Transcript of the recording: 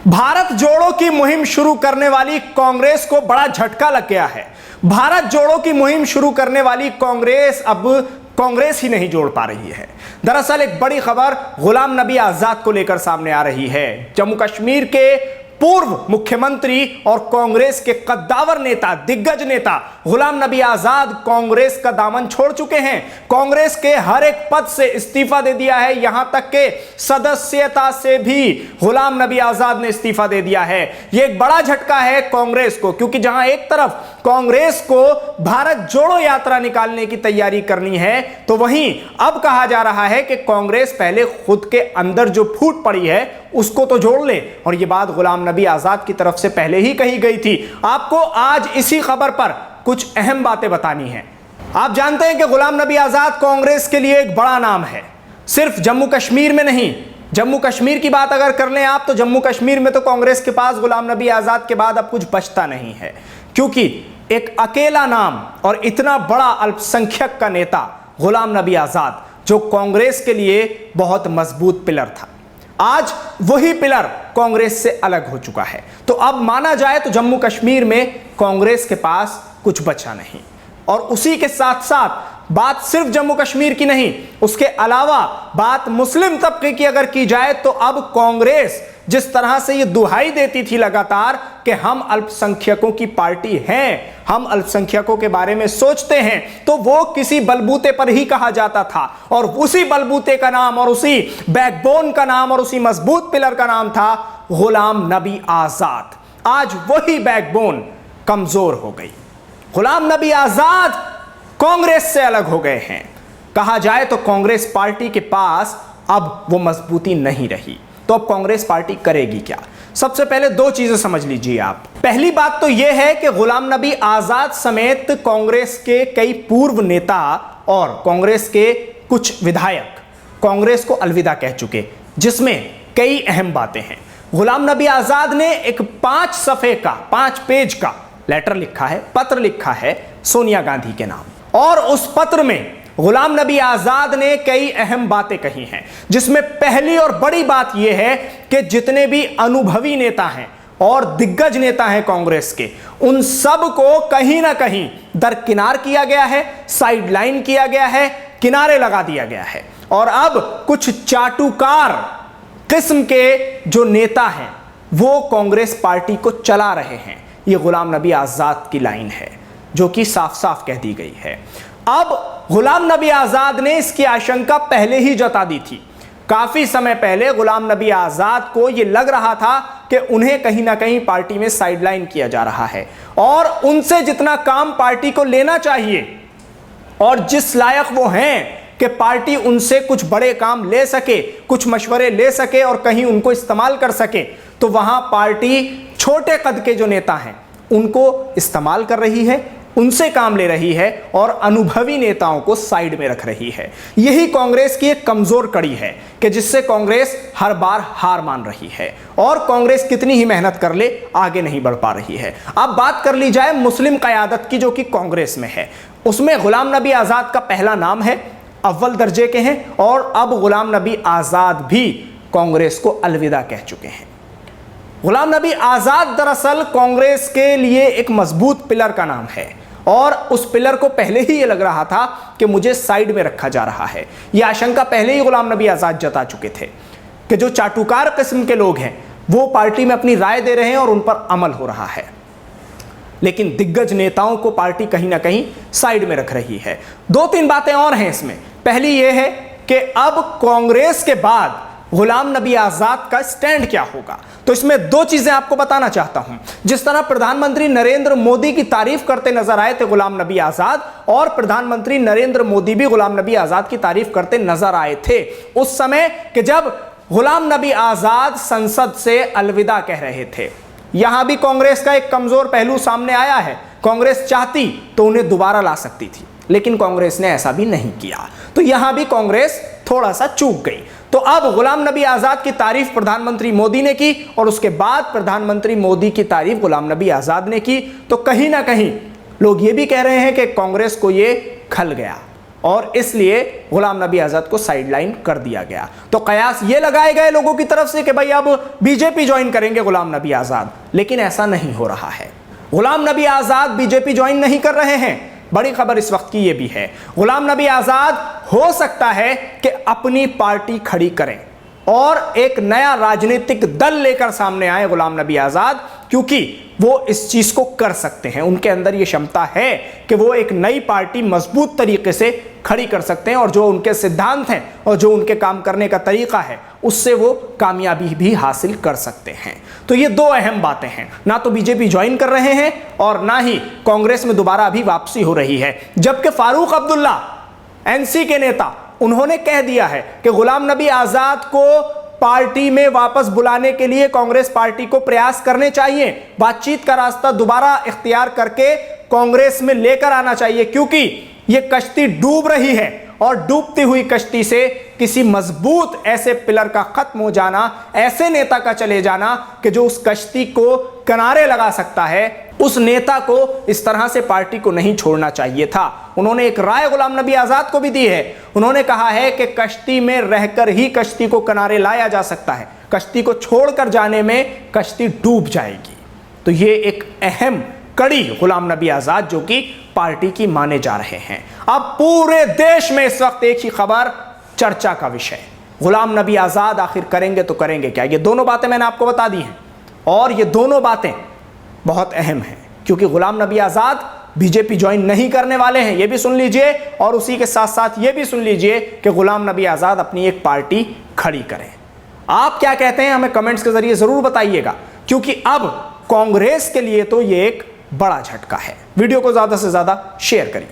भारत जोड़ो की मुहिम शुरू करने वाली कांग्रेस को बड़ा झटका लग गया है। भारत जोड़ो की मुहिम शुरू करने वाली कांग्रेस अब कांग्रेस ही नहीं जोड़ पा रही है। दरअसल एक बड़ी खबर गुलाम नबी आजाद को लेकर सामने आ रही है। जम्मू कश्मीर के पूर्व मुख्यमंत्री और कांग्रेस के कद्दावर नेता, दिग्गज नेता गुलाम नबी आजाद कांग्रेस का दामन छोड़ चुके हैं। कांग्रेस के हर एक पद से इस्तीफा दे दिया है, यहां तक के सदस्यता से भी गुलाम नबी आजाद ने इस्तीफा दे दिया है। यह एक बड़ा झटका है कांग्रेस को, क्योंकि जहां एक तरफ कांग्रेस को भारत जोड़ो यात्रा निकालने की तैयारी करनी है, तो वहीं अब कहा जा रहा है कि कांग्रेस पहले खुद के अंदर जो फूट पड़ी है उसको तो जोड़ ले। और यह बात गुलाम नबी आजाद की तरफ से पहले ही कही गई थी। आपको आज इसी खबर पर कुछ अहम बातें बतानी है। आप जानते हैं कि गुलाम नबी आजाद कांग्रेस के लिए एक बड़ा नाम है, सिर्फ जम्मू कश्मीर में नहीं। जम्मू कश्मीर की बात अगर कर लें आप, तो जम्मू कश्मीर में तो कांग्रेस के पास गुलाम नबी आजाद के बाद अब कुछ बचता नहीं है, क्योंकि एक अकेला नाम और इतना बड़ा अल्पसंख्यक का नेता गुलाम नबी आजाद, जो कांग्रेस के लिए बहुत मजबूत पिलर था, आज वही पिलर कांग्रेस से अलग हो चुका है। तो अब माना जाए तो जम्मू कश्मीर में कांग्रेस के पास कुछ बचा नहीं। और उसी के साथ साथ बात सिर्फ जम्मू कश्मीर की नहीं, उसके अलावा बात मुस्लिम तबके की अगर की जाए, तो अब कांग्रेस जिस तरह से ये दुहाई देती थी लगातार कि हम अल्पसंख्यकों की पार्टी हैं, हम अल्पसंख्यकों के बारे में सोचते हैं, तो वो किसी बलबूते पर ही कहा जाता था। और उसी बलबूते का नाम और उसी बैकबोन का नाम और उसी मजबूत पिलर का नाम था गुलाम नबी आजाद। आज वही बैकबोन कमजोर हो गई। गुलाम नबी आजाद कांग्रेस से अलग हो गए हैं। कहा जाए तो कांग्रेस पार्टी के पास अब वो मजबूती नहीं रही। तो अब कांग्रेस पार्टी करेगी क्या? सबसे पहले दो चीजें समझ लीजिए आप। पहली बात तो यह है कि गुलाम नबी आजाद समेत कांग्रेस के कई पूर्व नेता और कांग्रेस के कुछ विधायक कांग्रेस को अलविदा कह चुके, जिसमें कई अहम बातें हैं। गुलाम नबी आजाद ने एक 5 सफ़े का 5 पेज का लेटर लिखा है, पत्र लिखा है सोनिया गांधी के नाम, और उस पत्र में गुलाम नबी आजाद ने कई अहम बातें कही हैं, जिसमें पहली और बड़ी बात यह है कि जितने भी अनुभवी नेता हैं और दिग्गज नेता हैं कांग्रेस के, उन सब को कहीं ना कहीं दरकिनार किया गया है, साइडलाइन किया गया है, किनारे लगा दिया गया है। और अब कुछ चाटुकार किस्म के जो नेता हैं वो कांग्रेस पार्टी को चला रहे हैं। ये गुलाम नबी आजाद की लाइन है, जो कि साफ साफ कह दी गई है। अब गुलाम नबी आजाद ने इसकी आशंका पहले ही जता दी थी। काफी समय पहले गुलाम नबी आजाद को यह लग रहा था कि उन्हें कहीं ना कहीं पार्टी में साइडलाइन किया जा रहा है, और उनसे जितना काम पार्टी को लेना चाहिए और जिस लायक वो हैं कि पार्टी उनसे कुछ बड़े काम ले सके, कुछ मशवरे ले सके और कहीं उनको इस्तेमाल कर सके, तो वहां पार्टी छोटे कद के जो नेता हैं उनको इस्तेमाल कर रही है, उनसे काम ले रही है और अनुभवी नेताओं को साइड में रख रही है। यही कांग्रेस की एक कमजोर कड़ी है कि जिससे कांग्रेस हर बार हार मान रही है, और कांग्रेस कितनी ही मेहनत कर ले आगे नहीं बढ़ पा रही है। अब बात कर ली जाए मुस्लिम क़यादत की, जो कि कांग्रेस में है, उसमें गुलाम नबी आजाद का पहला नाम है, अव्वल दर्जे के हैं, और अब गुलाम नबी आजाद भी कांग्रेस को अलविदा कह चुके हैं। गुलाम नबी आजाद दरअसल कांग्रेस के लिए एक मजबूत पिलर का नाम है, और उस पिलर को पहले ही ये लग रहा था कि मुझे साइड में रखा जा रहा है। यह आशंका पहले ही गुलाम नबी आजाद जता चुके थे कि जो चाटुकार किस्म के लोग हैं वो पार्टी में अपनी राय दे रहे हैं और उन पर अमल हो रहा है, लेकिन दिग्गज नेताओं को पार्टी कहीं ना कहीं साइड में रख रही है। 2-3 बातें और हैं इसमें। पहली यह है कि अब कांग्रेस के बाद गुलाम नबी आजाद का स्टैंड क्या होगा। तो इसमें 2 चीजें आपको बताना चाहता हूं। जिस तरह प्रधानमंत्री नरेंद्र मोदी की तारीफ करते नजर आए थे गुलाम नबी आजाद, और प्रधानमंत्री नरेंद्र मोदी भी गुलाम नबी आजाद की तारीफ करते नजर आए थे उस समय कि जब गुलाम नबी आजाद संसद से अलविदा कह रहे थे। यहां भी कांग्रेस का एक कमजोर पहलू सामने आया है। कांग्रेस चाहती तो उन्हें दोबारा ला सकती थी, लेकिन कांग्रेस ने ऐसा भी नहीं किया। तो यहां भी कांग्रेस थोड़ा सा चूक गई। तो अब गुलाम नबी आजाद की तारीफ प्रधानमंत्री मोदी ने की, और उसके बाद प्रधानमंत्री मोदी की तारीफ गुलाम नबी आजाद ने की। तो कहीं ना कहीं लोग ये भी कह रहे हैं कि कांग्रेस को ये खल गया, और इसलिए गुलाम नबी आजाद को साइडलाइन कर दिया गया। तो कयास ये लगाए गए लोगों की तरफ से कि भाई अब बीजेपी ज्वाइन करेंगे गुलाम नबी आजाद, लेकिन ऐसा नहीं हो रहा है। गुलाम नबी आजाद बीजेपी ज्वाइन नहीं कर रहे हैं। बड़ी खबर इस वक्त की यह भी है, गुलाम नबी आजाद हो सकता है कि अपनी पार्टी खड़ी करें और एक नया राजनीतिक दल लेकर सामने आए गुलाम नबी आजाद, क्योंकि वो इस चीज को कर सकते हैं। उनके अंदर ये क्षमता है कि वो एक नई पार्टी मजबूत तरीके से खड़ी कर सकते हैं और जो उनके सिद्धांत हैं और जो उनके काम करने का तरीका है उससे वो कामयाबी भी हासिल कर सकते हैं। तो ये दो अहम बातें हैं, ना तो बीजेपी ज्वाइन कर रहे हैं और ना ही कांग्रेस में दोबारा अभी वापसी हो रही है। जबकि फारूक अब्दुल्ला एनसी के नेता, उन्होंने कह दिया है कि गुलाम नबी आजाद को पार्टी में वापस बुलाने के लिए कांग्रेस पार्टी को प्रयास करने चाहिए, बातचीत का रास्ता दोबारा इख्तियार करके कांग्रेस में लेकर आना चाहिए, क्योंकि यह कश्ती डूब रही है और डूबती हुई कश्ती से किसी मजबूत ऐसे पिलर का खत्म हो जाना, ऐसे नेता का चले जाना कि जो उस कश्ती को किनारे लगा सकता है, उस नेता को इस तरह से पार्टी को नहीं छोड़ना चाहिए था। उन्होंने एक राय गुलाम नबी आजाद को भी दी है। उन्होंने कहा है कि कश्ती में रहकर ही कश्ती को किनारे लाया जा सकता है, कश्ती को छोड़कर जाने में कश्ती डूब जाएगी। तो ये एक अहम कड़ी गुलाम नबी आजाद जो कि पार्टी की माने जा रहे हैं। अब पूरे देश में इस वक्त एक ही खबर चर्चा का विषय, गुलाम नबी आजाद आखिर करेंगे तो करेंगे क्या। ये दोनों बातें मैंने आपको बता दी हैं और ये दोनों बातें बहुत अहम हैं, क्योंकि गुलाम नबी आजाद बीजेपी ज्वाइन नहीं करने वाले हैं, ये भी सुन लीजिए, और उसी के साथ साथ ये भी सुन लीजिए कि गुलाम नबी आजाद अपनी एक पार्टी खड़ी करें। आप क्या कहते हैं हमें कमेंट्स के जरिए जरूर बताइएगा, क्योंकि अब कांग्रेस के लिए तो ये एक बड़ा झटका है। वीडियो को ज्यादा से ज्यादा शेयर करिए।